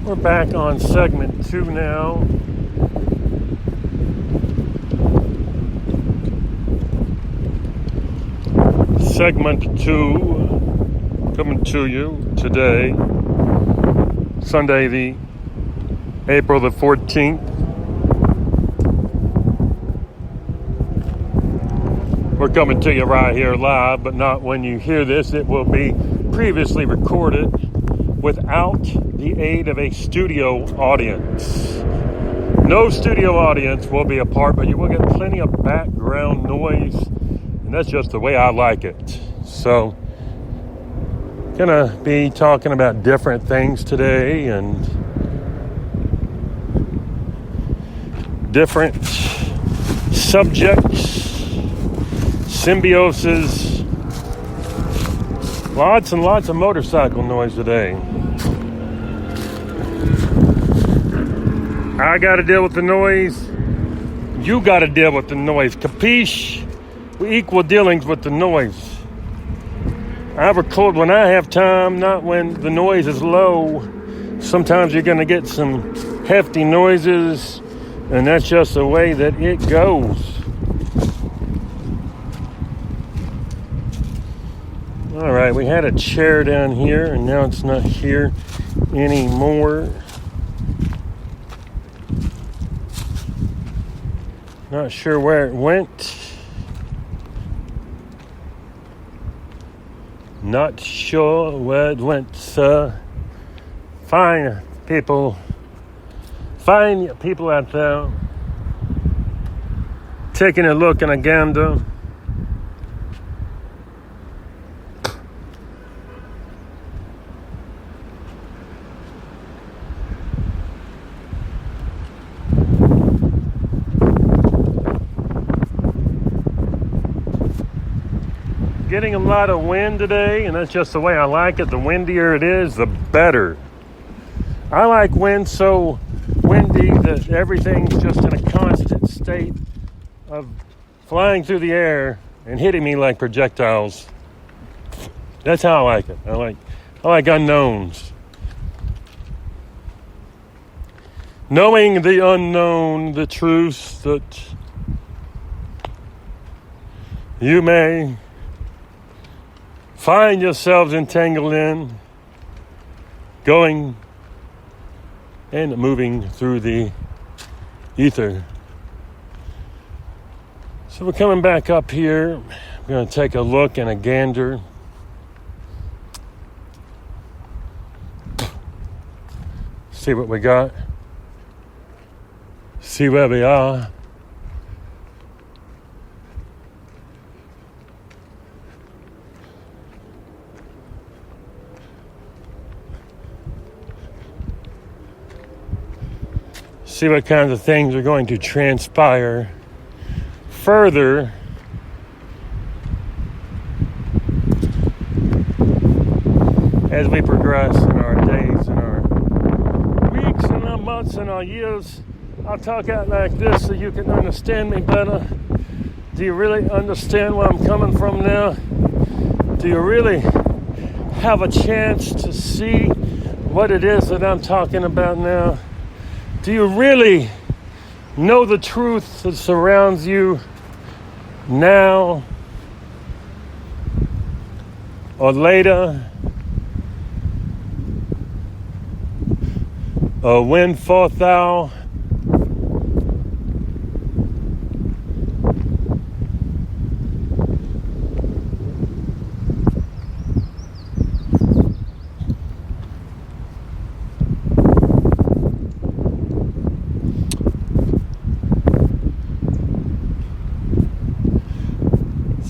We're back on segment 2 now. Segment 2 coming to you today, Sunday, the April the 14th. We're coming to you right here live, but not when you hear this. It will be previously recorded without the aid of a studio audience. No studio audience will be a part, but you will get plenty of background noise, and that's just the way I like it. So, gonna be talking about different things today and different subjects, symbiosis, lots and lots of motorcycle noise today. I gotta deal with the noise. You gotta deal with the noise. Capiche? We equal dealings with the noise. I record when I have time, not when the noise is low. Sometimes you're gonna get some hefty noises, and that's just the way that it goes. All right, we had a chair down here, and now it's not here anymore. Not sure where it went. Not sure where it went, sir. Fine people out there taking a look and a gander. Getting a lot of wind today, and that's just the way I like it. The windier it is, the better. I like wind so windy that everything's just in a constant state of flying through the air and hitting me like projectiles. That's how I like it. I like unknowns. Knowing the unknown, the truth that you may find yourselves entangled in, going and moving through the ether. So we're coming back up here. I'm going to take a look and a gander. See what we got. See where we are. See what kinds of things are going to transpire further as we progress in our days and our weeks and our months and our years. I'll talk out like this so you can understand me better. Do you really understand where I'm coming from now? Do you really have a chance to see what it is that I'm talking about now? Do you really know the truth that surrounds you now or later? Or when forth thou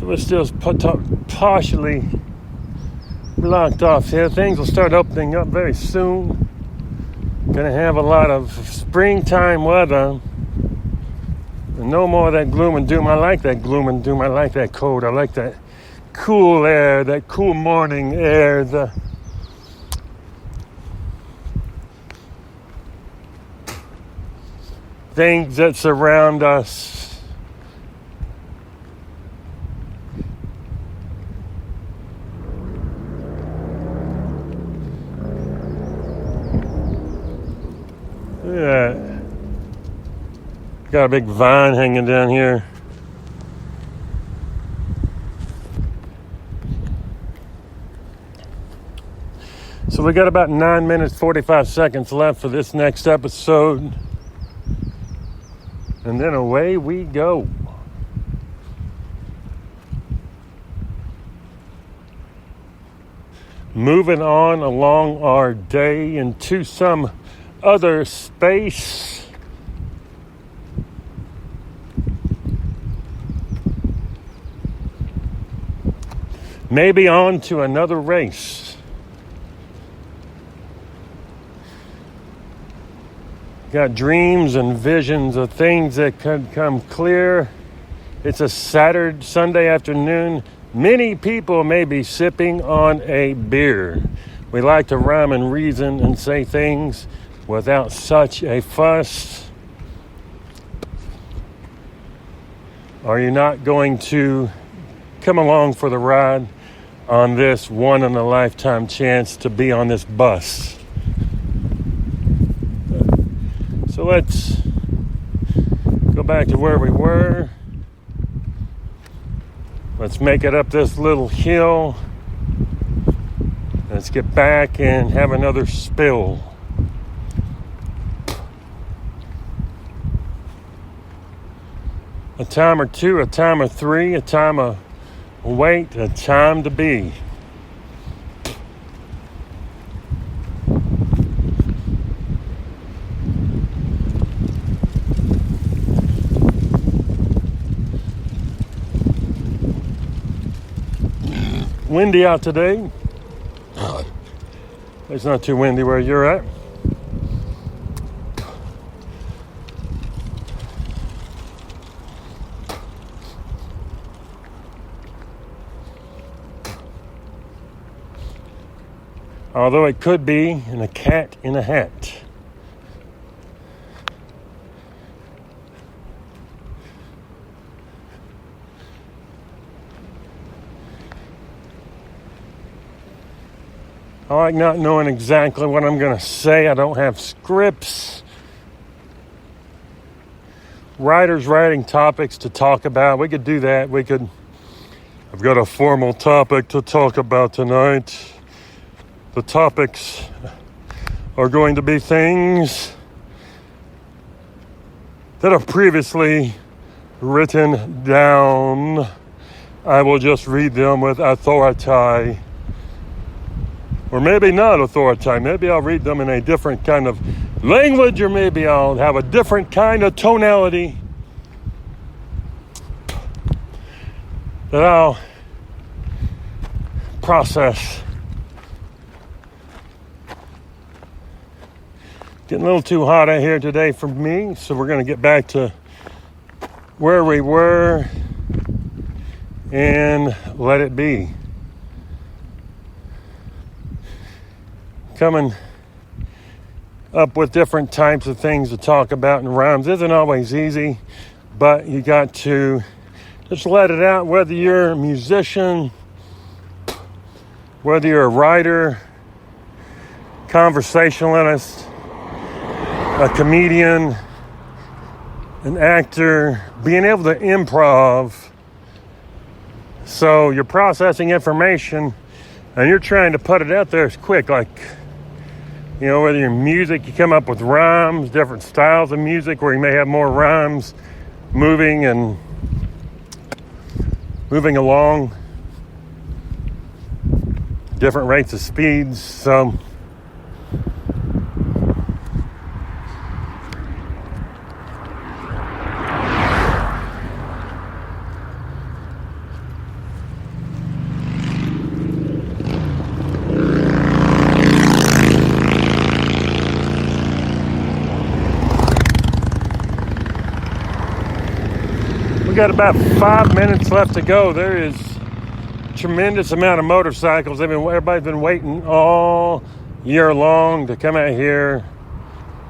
we're still partially blocked off here. Things will start opening up very soon. Gonna have a lot of springtime weather. And no more of that gloom and doom. I like that gloom and doom. I like that cold. I like that cool air, that cool morning air. The things that surround us. that. Got a big vine hanging down here. So we got about 9 minutes, 45 seconds left for this next episode. And then away we go. Moving on along our day into some other space. Maybe on to another race. Got dreams and visions of things that could come clear. It's a Sunday afternoon. Many people may be sipping on a beer. We like to rhyme and reason and say things without such a fuss. Are you not going to come along for the ride on this one-in-a-lifetime chance to be on this bus? So let's go back to where we were. Let's make it up this little hill. Let's get back and have another spill. A time or two, a time or three, a time of wait, a time to be. Windy out today. It's not too windy where you're at. Although it could be in a cat in a hat. I like not knowing exactly what I'm going to say. I don't have scripts. Writers writing topics to talk about. We could do that. I've got a formal topic to talk about tonight. The topics are going to be things that are previously written down. I will just read them with authority. Or maybe not authority. Maybe I'll read them in a different kind of language, or maybe I'll have a different kind of tonality that I'll process. Getting a little too hot out here today for me, so we're going to get back to where we were and let it be. Coming up with different types of things to talk about in rhymes isn't always easy, but you got to just let it out, whether you're a musician, whether you're a writer, conversationalist, a comedian, an actor, being able to improv. So you're processing information and you're trying to put it out there as quick, like, you know, whether you're music, you come up with rhymes, different styles of music where you may have more rhymes moving along, different rates of speeds. So we got about 5 minutes left to go. There is a tremendous amount of motorcycles. Everybody's been waiting all year long to come out here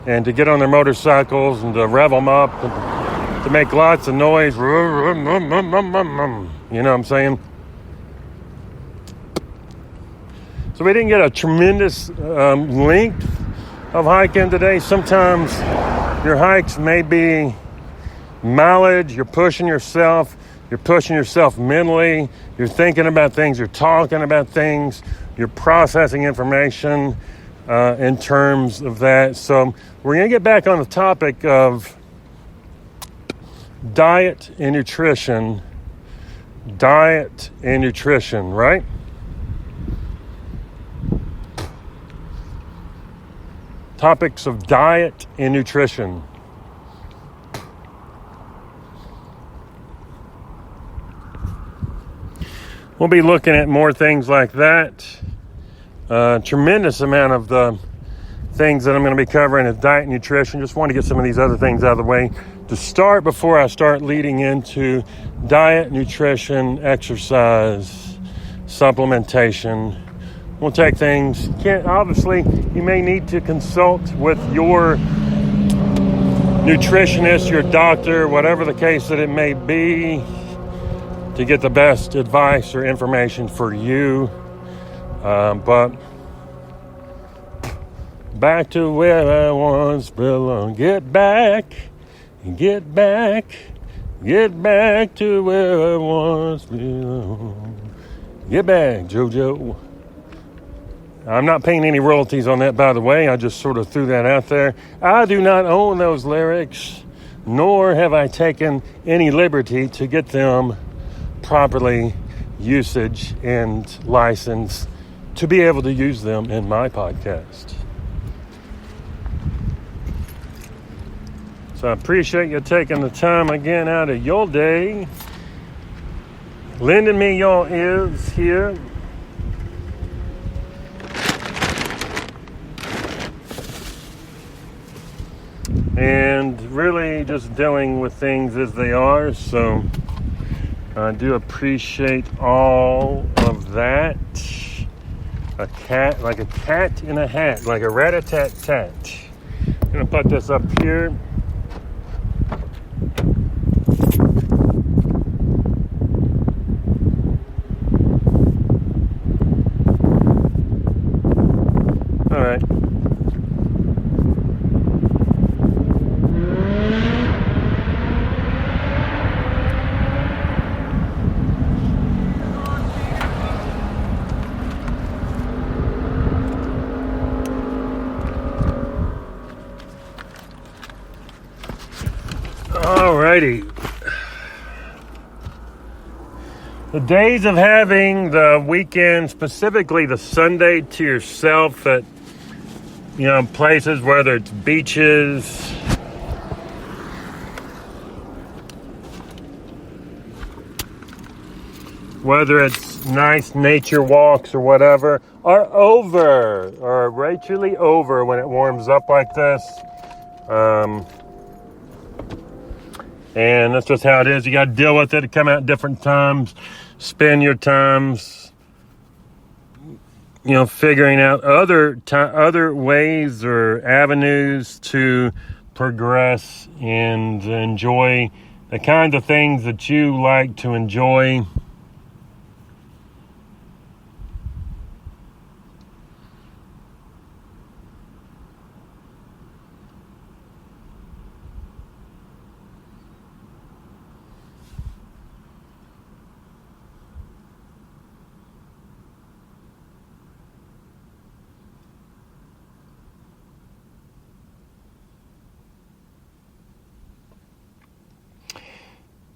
and to get on their motorcycles and to rev them up and to make lots of noise. You know what I'm saying? So we didn't get a tremendous length of hiking today. Sometimes your hikes may be mileage, you're pushing yourself mentally, you're thinking about things, you're talking about things, you're processing information in terms of that. So we're going to get back on the topic of diet and nutrition, right? Topics of diet and nutrition. We'll be looking at more things like that. Tremendous amount of the things that I'm going to be covering is diet and nutrition. Just want to get some of these other things out of the way to start before I start leading into diet, nutrition, exercise, supplementation. We'll take things. Obviously, you may need to consult with your nutritionist, your doctor, whatever the case that it may be, to get the best advice or information for you. But back to where I once belonged. Get back to where I once belonged. Get back, JoJo. I'm not paying any royalties on that, by the way. I just sort of threw that out there. I do not own those lyrics, nor have I taken any liberty to get them properly usage and license to be able to use them in my podcast. So I appreciate you taking the time again out of your day, lending me your ears here. And really just dealing with things as they are. So I do appreciate all of that. Like a cat in a hat, like a rat-a-tat-tat. I'm going to put this up here. All right. Alrighty. The days of having the weekend, specifically the Sunday to yourself at, places, whether it's beaches, whether it's nice nature walks or whatever, are actually over when it warms up like this. And that's just how it is. You got to deal with it. Come out at different times. Spend your times, figuring out other ways or avenues to progress and enjoy the kinds of things that you like to enjoy.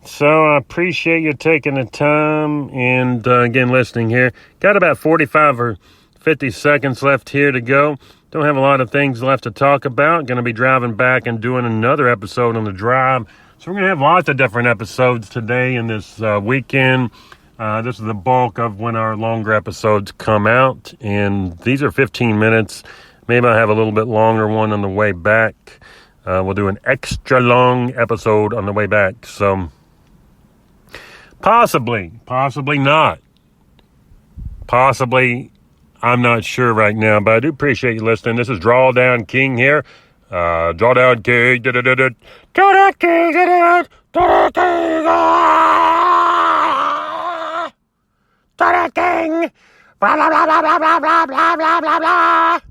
So I appreciate you taking the time and, again, listening here. Got about 45 or 50 seconds left here to go. Don't have a lot of things left to talk about. Going to be driving back and doing another episode on the drive. So we're going to have lots of different episodes today and this weekend. This is the bulk of when our longer episodes come out. And these are 15 minutes. Maybe I'll have a little bit longer one on the way back. We'll do an extra long episode on the way back. So possibly not. Possibly, I'm not sure right now, but I do appreciate you listening. This is DrawDownKing here. DrawDownKing. DrawDownKing. DrawDownKing. Blah, blah, blah, blah, blah, blah, blah, blah, blah, blah.